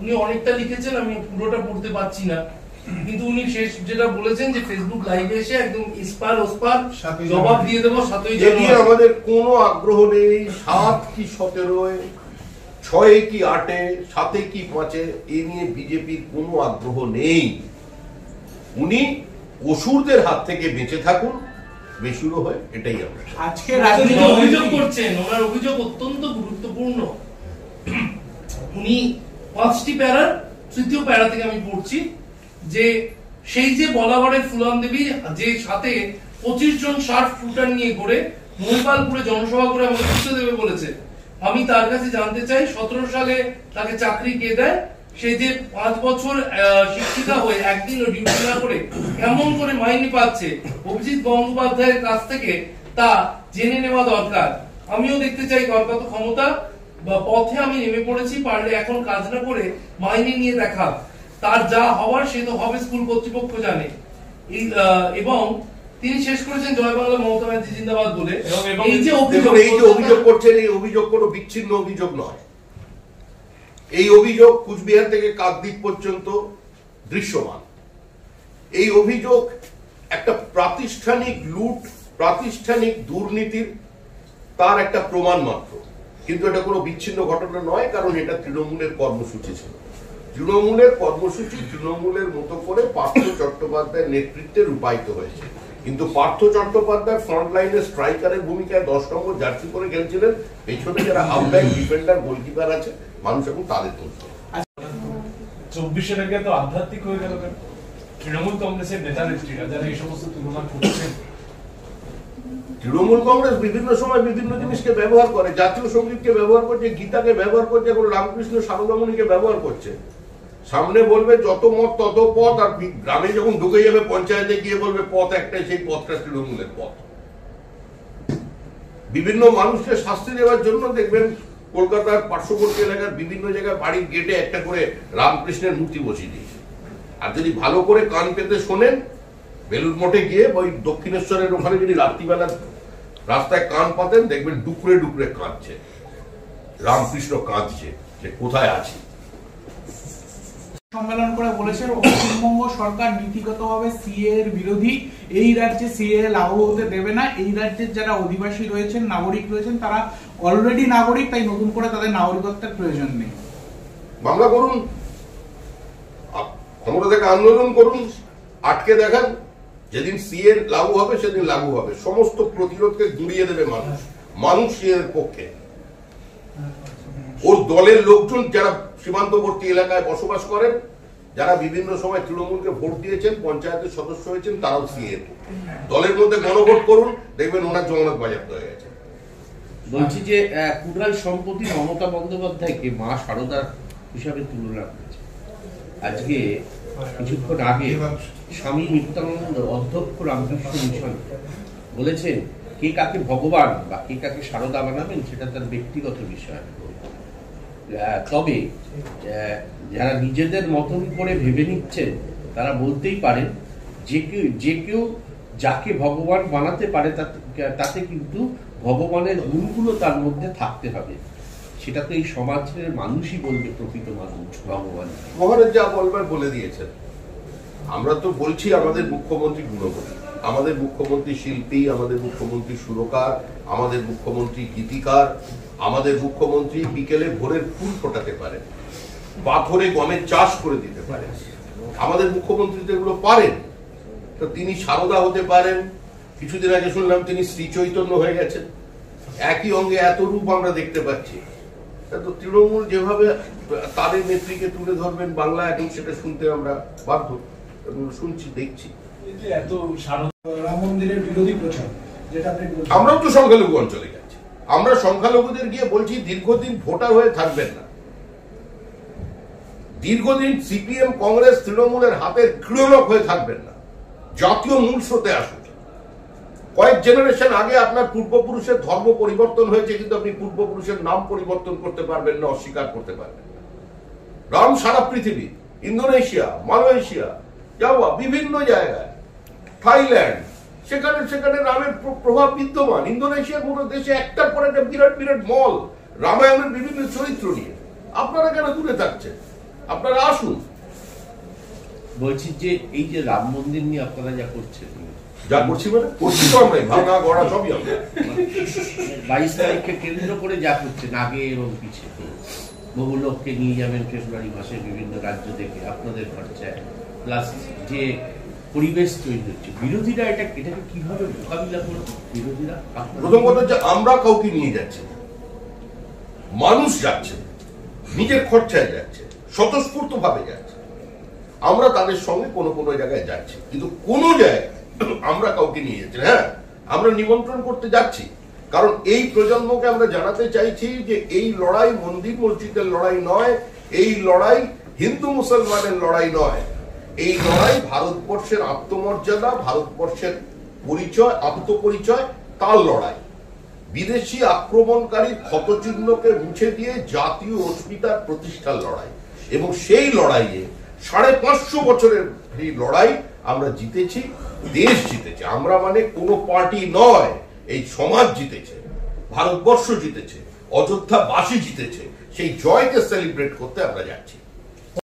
উনি অনেকটা লিখেছেন, আমি পুরোটা পড়তে পারছি না, কিন্তু উনি শেষ যেটা বলেছেন যে ফেসবুক লাইভে এসে একদম ইস্পার ওস্পার জবাব দিয়ে দেবো 7ই জানুয়ারি। আমাদের কোনো আগ্রহ নেই 7 কি 17, 6 কি 8, 7 কি 5 এ নিয়ে বিজেপির কোনো আগ্রহ নেই। উনি অসুরদের হাত থেকে বেঁচে থাকুন, বেসুরো হয়, এটাই আমরা আজকে রাজনীতি অভিযোগ করছেন। ওনার অভিযোগ অত্যন্ত গুরুত্বপূর্ণ। উনি 5টি প্যারার 3য় প্যারা থেকে আমি পড়ছি, যে সেই যে বলাগড়ের ফুলন দেবী যে সাথে 25 জন শার্প শুটার নিয়ে ঘুরে মহিপালপুরে জনসভা করে আমাকে বুঝতে দেবে বলেছে, আমি তার কাছে জানতে চাই 17 সালে তাকে চাকরি কে দেয়, সে যে 5 বছর শিক্ষিকা হয়ে একদিনও ডিউটি না করে কেমন করে মাইনে পাচ্ছে অভিজিৎ গঙ্গোপাধ্যায়ের কাছ থেকে তা জেনে নেওয়া দরকার। আমিও দেখতে চাই দরকার তো ক্ষমতা বা পথে আমি নেমে পড়েছি, পারলে এখন কাজ না করে মাইনে নিয়ে দেখা, তার যা হওয়ার সে তো হবে, স্কুল কর্তৃপক্ষ জানে। এবং তিনি শেষ করেছেন জয় বাংলা মমতা ব্যানার্জি জিন্দাবাদ বলে। এই যে অভিযোগ করছেন, এই অভিযোগ কোনো বিচ্ছিন্ন অভিযোগ নয়। এই অভিযোগ কুচবিহার থেকে কাকদ্বীপ পর্যন্ত দৃশ্যমান। এই অভিযোগ একটা প্রাতিষ্ঠানিক লুট, প্রাতিষ্ঠানিক দুর্নীতির তার একটা প্রমাণ মাত্র, কিন্তু এটা কোনো বিচ্ছিন্ন ঘটনা নয়, কারণ এটা তৃণমূলের কর্মসূচি ছিল। তৃণমূলের কর্মসূচি তৃণমূলের মতো করে পার্থ চট্টোপাধ্যায়ের নেতৃত্বে রূপায়িত হয়েছে, কিন্তু পার্থ চট্টোপাধ্যায় ফ্রন্টলাইনে স্ট্রাইকারের ভূমিকায় 10 নম্বর জার্সি পরে খেলছিলেন, পেছনে যারা হাফব্যাক, ডিফেন্ডার, গোলকিপার আছে, মানুষ এখন তাদের তুলছে। 24-এর আগে তো আধ্যাত্মিক হয়ে গেল কেন? তৃণমূল কংগ্রেসের নেতা নেত্রীরা যারা এই সমস্ত তুলনা করছেন, তৃণমূল কংগ্রেস বিভিন্ন সময় বিভিন্ন জিনিসকে ব্যবহার করে, জাতীয় সঙ্গীতকে ব্যবহার করছে, গীতাকে ব্যবহার করছে, এখন রামকৃষ্ণ সারদামণিকে ব্যবহার করছে। সামনে বলবে যত মত তত পথ, আর গ্রামে যখন ঢুকে যাবে পঞ্চায়েতে গিয়ে বলবে পথ একটাই, সেই পথটা তৃণমূলের পথ। বিভিন্ন মানুষকে শাস্তি দেওয়ার জন্য দেখবেন কলকাতার পার্শ্ববর্তী এলাকার বিভিন্ন জায়গায় বাড়ির গেটে একটা করে রামকৃষ্ণের মূর্তি বসিয়ে দিয়েছে। আর যদি ভালো করে কান পেতে শোনেন, বেলুর মঠে গিয়ে ওই দক্ষিণেশ্বরের ওখানে যদি রাত্রিবেলা রাস্তায় কান পাতেন, দেখবেন ডুকরে ডুকরে কাঁদছে, রামকৃষ্ণ কাঁদছে যে কোথায় আছে। সম্মেলন করে বলেছেন পশ্চিমবঙ্গ সরকার নীতিগতভাবে সিএ এর বিরোধী, এই রাজ্যে সিএ লাগু হতে দেবে না, এই রাজ্যের যারা অধিবাসী রয়েছেন, নাগরিক রয়েছেন, তারা অলরেডি নাগরিক, তাই নতুন করে তাদের নাগরিকত্বের প্রয়োজন নেই। মামলা করুন, ক্ষমতা থেকে আন্দোলন করুন, আটকে দেখান, যেদিন সিএ লাগু হবে সেদিন লাগু হবে। সমস্ত প্রতিরোধকে গুঁড়িয়ে দেবে মানুষ, মানুষ সিএ এর পক্ষে। ওর দলের লোকজন যারা সীমান্তবর্তী এলাকায় বসবাস করেন, যারা বিভিন্ন সময় তৃণমূলকে ভোট দিয়েছেন, পঞ্চায়েতের সদস্য হয়েছেন, তারাও সিএ দলের মধ্যে গণভোট করুন, দেখবেন ওনার জমানত বাজেয়াপ্ত হয়ে গেছে। বলছি যে কুড়াল সম্পত্তি মমতা বন্দ্যোপাধ্যায়কে মা শারদার হিসাবে তুলনা করেছে। আজকে কিছুক্ষণ আগে স্বামী নিত্যানন্দ অধ্যক্ষ রামকৃষ্ণ মিশন বলেছেন, কে কাকে ভগবান বা কে কাকে শারদা বানাবেন সেটা তার ব্যক্তিগত বিষয়। তবে যারা নিজেদের মতন করে ভেবে নিচ্ছেন তারা বলতেই পারেন যে কেউ যাকে ভগবান বানাতে পারে তাতে কিন্তু ভগবানের গুণগুলো তার মধ্যে থাকতে হবে। সেটা তো এই সমাজের মানুষই বলবে প্রকৃত মানুষ ভগবান। মহারাজ যা বলবার বলে দিয়েছেন। আমরা তো বলছি আমাদের মুখ্যমন্ত্রী গুণবতী, আমাদের মুখ্যমন্ত্রী শিল্পী, আমাদের মুখ্যমন্ত্রী সুরকার, আমাদের মুখ্যমন্ত্রী গীতিকার, আমাদের মুখ্যমন্ত্রী বিকেলে ভোরের ফুল ফোটাতে পারে, পাথরে গমের চাষ করে দিতে পারে। আমাদের মুখ্যমন্ত্রী তো এগুলো পারেন, তো তিনি সারদা হতে পারেন। কিছুদিন আগে শুনলাম তিনি শ্রী চৈতন্য হয়ে গেছেন। একই অঙ্গে এত রূপ আমরা দেখতে পাচ্ছি। তো তৃণমূল যেভাবে তাদের নেত্রীকে তুলে ধরবেন বাংলা, এখন সেটা শুনতে আমরা বাধ্য, শুনছি, দেখছি। রাম মন্দিরের বিরোধী প্রচার, যেটা আমরাও তো সংখ্যালঘু অঞ্চলে গেছি, আমরা সংখ্যালঘুদের গিয়ে বলছি দীর্ঘদিন ভোটার হয়ে থাকবেন না, দীর্ঘদিন সিপিএম, কংগ্রেস, তৃণমূলের হাতের ক্রীড়নক হয়ে থাকবেন না, জাতীয় মূল স্রোতে আসুন। কয়েক জেনারেশন আগে আপনার পূর্বপুরুষের ধর্ম পরিবর্তন হয়েছে, কিন্তু আপনি পূর্বপুরুষের নাম পরিবর্তন করতে পারবেন না, অস্বীকার করতে পারবেন না। রাম সারা পৃথিবী, ইন্দোনেশিয়া, মালয়েশিয়া, যাওয়া বিভিন্ন জায়গায়, থাইল্যান্ড, সেখানে সেখানে রামের প্রভাব বিদ্যমান। ইন্দোনেশিয়ার মতো দেশে একটার পর একটা বিরাট বিরাট মল রামায়ণের বিভিন্ন চরিত্র নিয়ে। আপনারা কেন দূরে থাকছেন? আপনারা আসুন। বলছি যে এই যে রাম মন্দির নিয়ে আপনারা যা করছেন, যা করছি মানে করছি তো আমরাই, ভাঙা গড়া সবই আমরা। 22 তারিখকে কেন্দ্র করে যা করছেন আগে এবং পিছিয়ে, বহু লোককে নিয়ে যাবেন ফেব্রুয়ারি মাসে বিভিন্ন রাজ্য থেকে আপনাদের খরচায়, প্লাস যে পরিবেশ তৈরি হচ্ছে, বিরোধীরা এটাকে কিভাবে মোকাবিলা করবে? বিরোধীরা প্রথম কথা হচ্ছে আমরা কাউকে নিয়ে যাচ্ছি না, মানুষ যাচ্ছে, নিজের খরচায় যাচ্ছে, স্বতঃস্ফূর্ত ভাবে যাচ্ছে। আমরা তাদের সঙ্গে কোনো কোনো জায়গায় যাচ্ছি, কিন্তু কোনো জায়গায় আমরা কাউকে নিয়ে যাচ্ছি না। হ্যাঁ, আমরা নিমন্ত্রণ করতে যাচ্ছি, কারণ এই প্রজন্মকে আমরা জানাতে চাইছি যে এই লড়াই মন্দির মসজিদের লড়াই নয়, এই লড়াই হিন্দু মুসলমানের লড়াই নয়, এই লড়াই ভারতবর্ষের আত্মমর্যাদা, ভারতবর্ষের পরিচয়, আত্মপরিচয়, তার লড়াই। বিদেশি আক্রমণকারী ক্ষতচিহ্নকে মুছে দিয়ে জাতীয় অস্মিতার প্রতিষ্ঠার লড়াই, এবং সেই লড়াইয়ে 550 বছরের এই লড়াই আমরা জিতেছি, দেশ জিতেছে। আমরা মানে কোনো পার্টি নয়, এই সমাজ জিতেছে, ভারতবর্ষ জিতেছে, অযোধ্যাবাসী জিতেছে। সেই জয়কে সেলিব্রেট করতে আমরা যাচ্ছি।